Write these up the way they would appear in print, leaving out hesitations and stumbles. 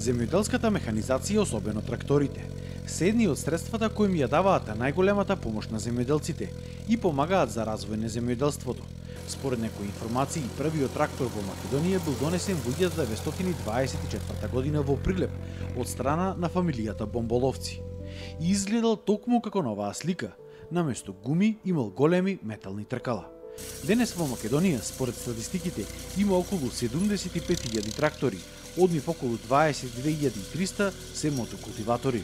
Земјоделската механизација, особено тракторите, се едни од средствата кои им ја даваат најголемата помош на земјоделците и помагаат за развој на земјоделството. Според некои информации, првиот трактор во Македонија бил донесен во 1924 година во Прилеп од страна на фамилијата Бомболовци. И изгледал токму како на оваа слика, наместо гуми имал големи метални тркала. Денес во Македонија, според статистиките, има околу 75.000 трактори, од нив околу 22.300 се мотокултиватори.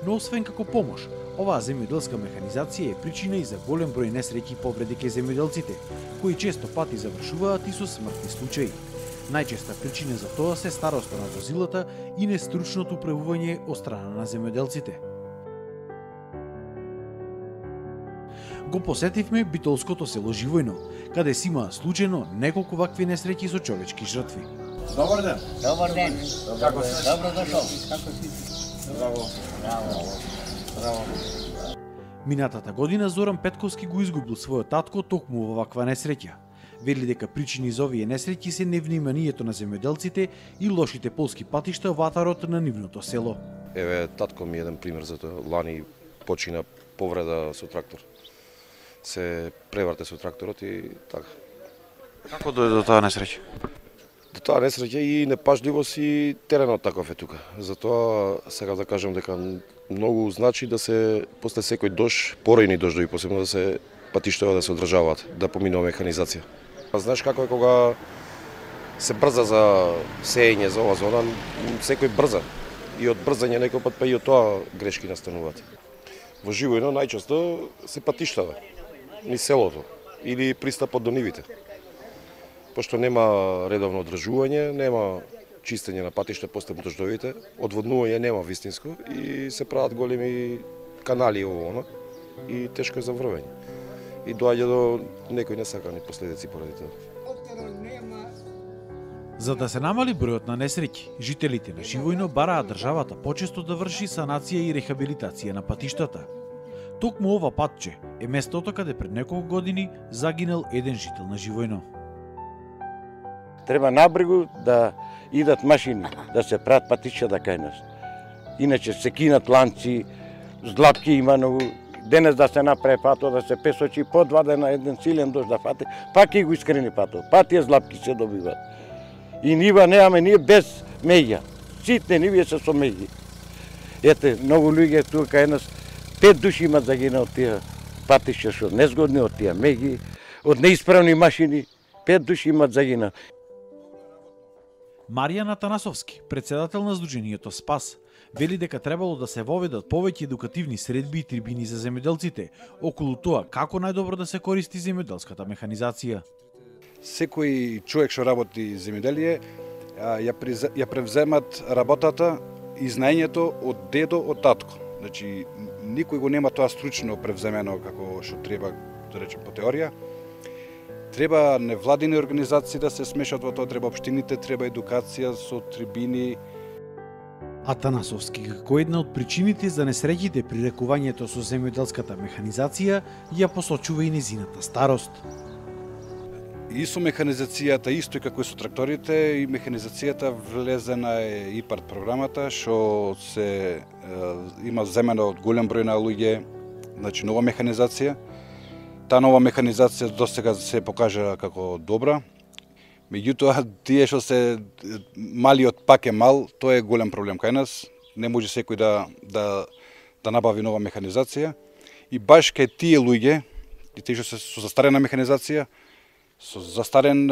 Но освен како помош, оваа земјоделска механизација е причина и за голем број несреќи и повреди кај земјоделците, кои често пати завршуваат и со смртни случаи. Најчеста причина за тоа се староста на возилата и нестручното управување од страна на земјоделците. Го посетивме битолското село Живојно, каде си има случајно неколку вакви несреќи со човечки жртви. Добар ден. Добар ден. Како се? Добро дошол. Како си? Здраво. Браво. Здраво. Минатата година Зоран Петковски го изгубил својот татко токму во ваква несреќа. Вели дека причини за овие несреќи се невниманието на земјоделците и лошите полски патишта во атарот на нивното село. Еве, татко ми е еден пример за тоа. Лани почина повреда со трактор. Се преврте со тракторот и така. Како дојде до таа несреќа? До таа несреќа и непажливост и теренот таков е тука. Затоа сега да кажам дека многу значи да се после секој дожд, порајни дождови посебно да се патиштата да се одржаваат, да поминува механизација. Знаеш како е кога се брза за сеење за ова зона, секој брза. И од брзање некој пат па и од тоа грешки настануваат. Во Живојно најчесто се патиштава низ селото или пристапот до нивите. Пошто нема редовно одржување, нема чистење на патишта после дождовите, одводнување нема вистинско и се прават големи канали ово и тешко е за врвење. И доаѓа до некои несакани последици поради тоа. За да се намали бројот на несреќи, жителите на Живојно бараат државата почесто да врши санација и рехабилитација на патиштата. Токму ова патче е местото каде пред неколку години загинал еден жител на Живојно. Треба набрегу да идат машини, да се прават патишта кај нас. Иначе се кинат ланци, злапки има многу. Денес да се направи пато, да се песочи по 2 дена еден силен дожд да фати, пак и го искрени пато. Пак тие злапки се добиват. И нива немаме ние без меѓа. Ситне ниви се со меѓи. Ете, многу луѓе тука кај нас, 5 души имат загина од тие патишта што незгодни, од тие меѓи, од неисправни машини, 5 души имат загина. Маријан Атанасовски, председател на Сдруженијето Спас, вели дека требало да се воведат повеќе едукативни средби и трибини за земјоделците околу тоа како најдобро да се користи земјоделската механизација. Секој човек што работи земјоделие ја превземат работата и знаењето од дедо, од татко. Значи, никој го нема тоа стручно превземено како што треба, да речем, по теорија. Треба невладини организации да се смешат во тоа, треба општините, треба едукација со трибини. Атанасовски, како една од причините за несреќите при рекувањето со земјоделската механизација, ја посочува и незината старост. И со механизацијата, исто и како и со тракторите, и механизацијата влезена е ИПАРТ програмата, што се има земено од голем број на луѓе, значи нова механизација. Таа нова механизација досега се покажа како добра. Меѓутоа, тие што се малиот пак е мал, тоа е голем проблем кај нас. Не може секој да набави нова механизација. И баш кај тие луѓе, и тие што се со застарена механизација, со застарен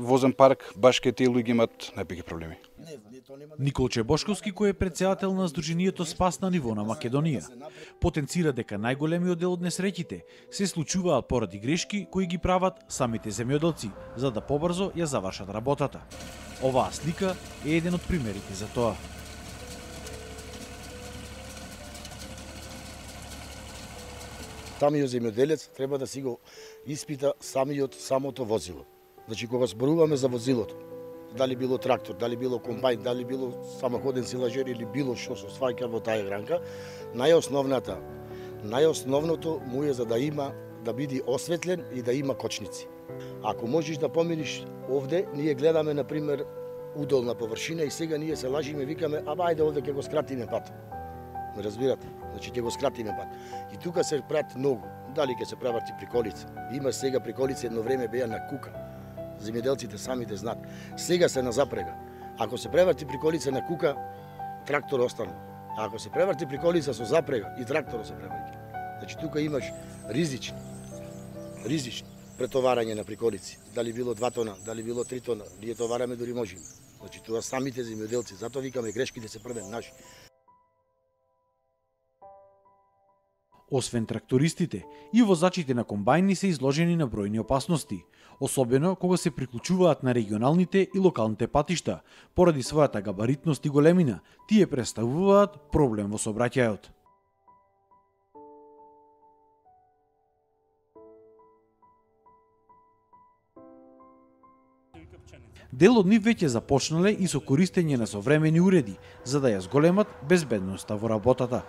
возен парк, баш кај тие луѓе имат најпеки проблеми. Николче Бошковски, кој е председател на Сдруженијето Спас на ниво на Македонија, потенцира дека најголемиот дел од несреќите се случуваат поради грешки кои ги прават самите земјоделци, за да побрзо ја завршат работата. Оваа слика е еден од примерите за тоа. Самиот земјоделец треба да си го испита самото возило. Значи, кога зборуваме за возилото, дали било трактор, дали било комбајн, дали било самоходен силажер или било што се сваќа во таа гранка, најосновното му е за да биде осветлен и да има кочници. Ако можеш да поминиш овде, ние гледаме, например, удолна површина и сега ние се лажиме, викаме, ајде овде ќе го скратиме пат. Ме разбирате? Значи ќе го скратиме пат. И тука се прават многу. Дали ќе се прават и приколица. Има сега приколица, едно време беа на кука. Земјоделците самите знаат. Сега се на запрега. Ако се преврти приколица на кука, трактор остана. А ако се преврти приколица со запрега, и тракторот се преврти. Значи тука имаш ризични претоварање на приколици. Дали било 2 тона, дали било 3 тона, ние товараме дури можеме. Значи тоа самите земјоделци, затоа викаме грешките се прават наши. Освен трактористите, и возачите на комбајни се изложени на бројни опасности, особено кога се приклучуваат на регионалните и локалните патишта. Поради својата габаритност и големина, тие представуваат проблем во сообраќајот. Дел од нив веќе започнале и со користење на современи уреди, за да ја зголемат безбедноста во работата.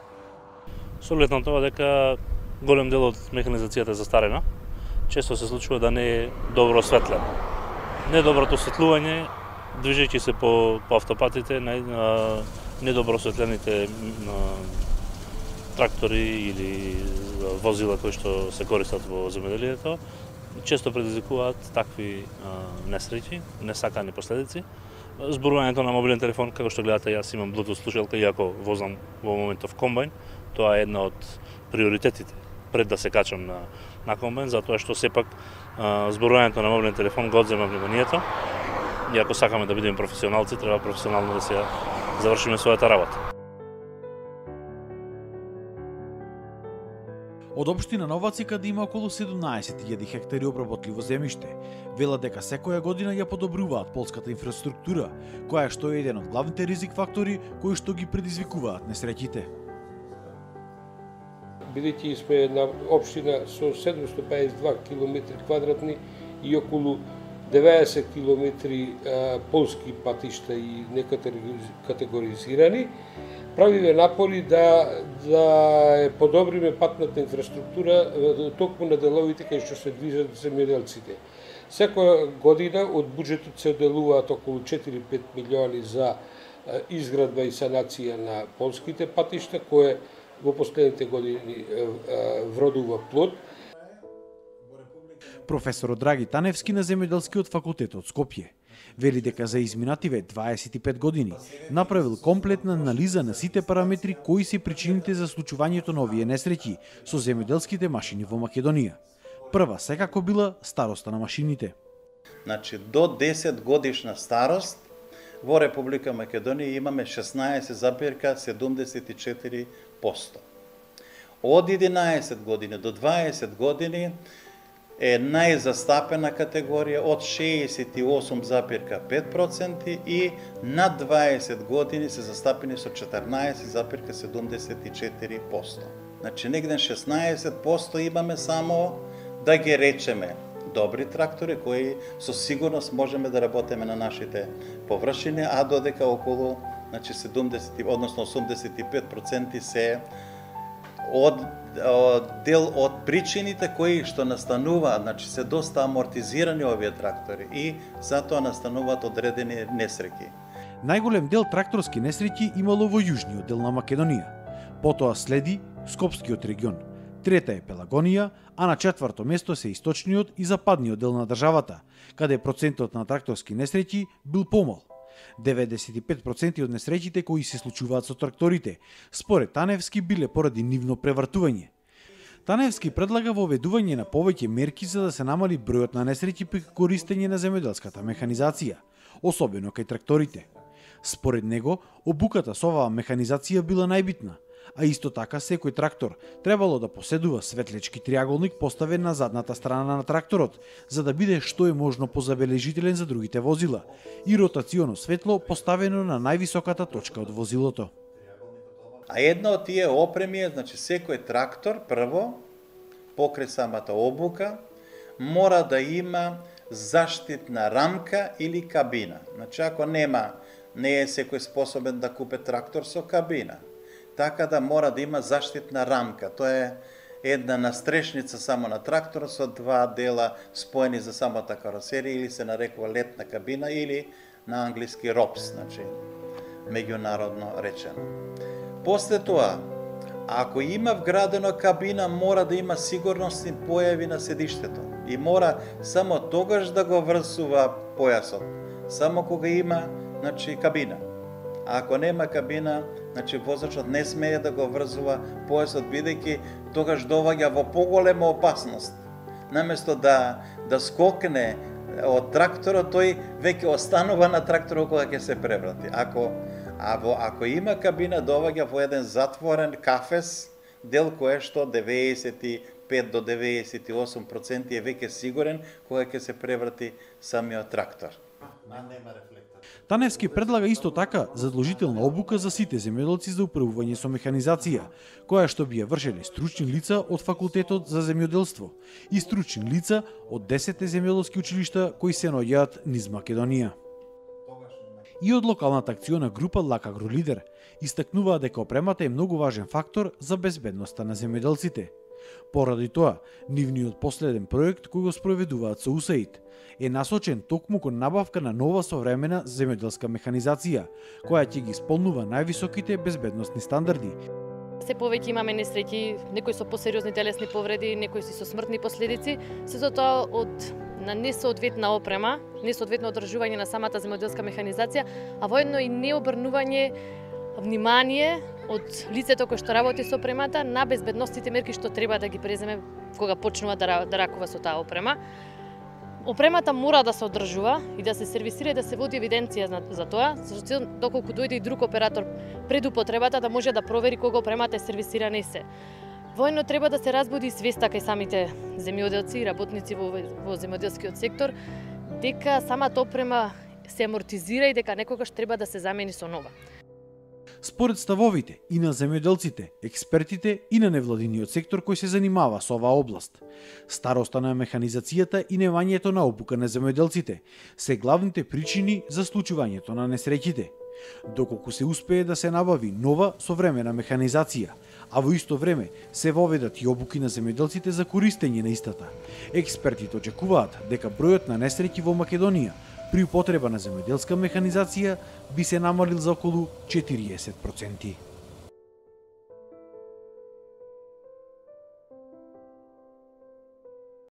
Со оглед на тоа дека голем дел од механизацијата е застарена, често се случува да не е добро осветлена. Недоброто осветлување, движејќи се по автопатите, недобро осветлените трактори или возила кои што се користат во земјоделието, често предизвикуваат такви несреќи, несакани последици. Зборувањето на мобилен телефон, како што гледате, јас имам Bluetooth слушалка, иако возам во моментов комбајн, тоа е една од приоритетите пред да се качам на комбајн, затоа што сепак зборувањето на мобилен телефон го одзема вниманието. И ако сакаме да бидеме професионалци, треба професионално да се завршиме својата работа. Од општина Нова Цика има околу 17.000 хектари обработливо земјиште. Велат дека секоја година ја подобруваат полската инфраструктура, која што е еден од главните ризик фактори кои што ги предизвикуваат несреќите. Бидејќи сме една општина со 752 км квадратни и околу 90 км полски патишта и некатегоризирани, правиме напори да подобриме патната инфраструктура токму на деловите кај што се движат земјоделците. Секоја година од буџетот се отделуваат околу 4-5 милиони за изградба и санација на полските патишта, кое во последните години вродува плод. Професорот Драги Таневски на Земјоделскиот факултет од Скопје вели дека за изминативе 25 години направил комплетна анализа на сите параметри кои се причините за случувањето на овие несреќи со земјоделските машини во Македонија. Прва секако била староста на машините. Значи, до 10 годишна старост во Република Македонија имаме 16,74%. Од 11 години до 20 години е најзастапена категорија од 68,5% и над 20 години се застапени со 14,74%. Значи негде 16% имаме само, да ги речеме, добри трактори кои со сигурност можеме да работиме на нашите површини, а додека околу 70, односно 85% се дел од причините кои што настануваат, значи се доста амортизирани овие трактори и затоа настануваат одредени несреќи. Најголем дел тракторски несреќи имало во јужниот дел на Македонија. Потоа следи Скопскиот регион. Трета е Пелагонија, а на четврто место се источниот и западниот дел на државата, каде процентот на тракторски несреќи бил помал. 95% од несреќите кои се случуваат со тракторите, според Таневски, биле поради нивно превртување. Таневски предлага воведување на повеќе мерки за да се намали бројот на несреќи при користење на земјоделската механизација, особено кај тракторите. Според него, обуката со оваа механизација била најбитна, а исто така секој трактор требало да поседува светлечки триаголник поставен на задната страна на тракторот, за да биде што е можно позабележителен за другите возила, и ротационо светло поставено на највисоката точка од возилото. А една од тие опреми е, значи, секој трактор, прво, покрај самата обука, мора да има заштитна рамка или кабина. Значи, ако не е секој способен да купи трактор со кабина, така да мора да има заштитна рамка. Тоа е една настрешница само на тракторот со два дела споени за самата каросерија, или се нарекува летна кабина, или на англиски ROPS, значи меѓународно речено. После тоа, ако има вградена кабина, мора да има сигурностни појави на седиштето и мора само тогаш да го врсува појасот, само кога има, значи, кабина. А ако нема кабина, значи возачот не смее да го врзува појасот, бидејќи тогаш доваѓа во поголема опасност. Наместо да скокне од тракторот, тој веќе останува на тракторот кога ќе се преврати. Ако има кабина, доваѓа во еден затворен кафес, дел кој што 95 до 98% е веќе сигурен кога ќе се преврати самиот трактор. Таневски предлага исто така задолжителна обука за сите земјоделци за управување со механизација, која што би ја вршеле стручни лица од Факултетот за земјоделство и стручни лица од 10 земјоделски училишта кои се наоѓаат низ Македонија. И од локалната акциона група Лак Агролидер истакнуваа дека опремата е многу важен фактор за безбедноста на земјоделците. Поради тоа, нивниот последен проект кој го спроведуваат со УСАИД е насочен токму кон набавка на нова современа земјоделска механизација, која ќе ги исполнува највисоките безбедносни стандарди. Се повеќе имаме несреќи, некои со посериозни телесни повреди, некои со смртни последици, се за тоа на несоодветна опрема, несоодветно одржување на самата земјоделска механизација, а воедно и необрнување внимание од лицето кој што работи со опремата на безбедносните мерки што треба да ги преземе кога почнува да ракува со таа опрема. Опремата мора да се одржува и да се сервисира и да се води евиденција за тоа, зашто доколку дојде и друг оператор пред употребата да може да провери кога опремата е сервисирана и се. Воено треба да се разбуди свеста кај самите земјоделци и работници во земјоделскиот сектор дека самата опрема се амортизира и дека некогаш треба да се замени со нова. Според ставовите и на земјоделците, експертите и на невладиниот сектор кој се занимава со оваа област, староста на механизацијата и немањето на обука на земјоделците се главните причини за случувањето на несреќите. Доколку се успее да се набави нова современа механизација, а во исто време се воведат и обуки на земјоделците за користење на истата, експертите очекуваат дека бројот на несреќи во Македонија при употреба на земјоделска механизација би се намалил за околу 40%.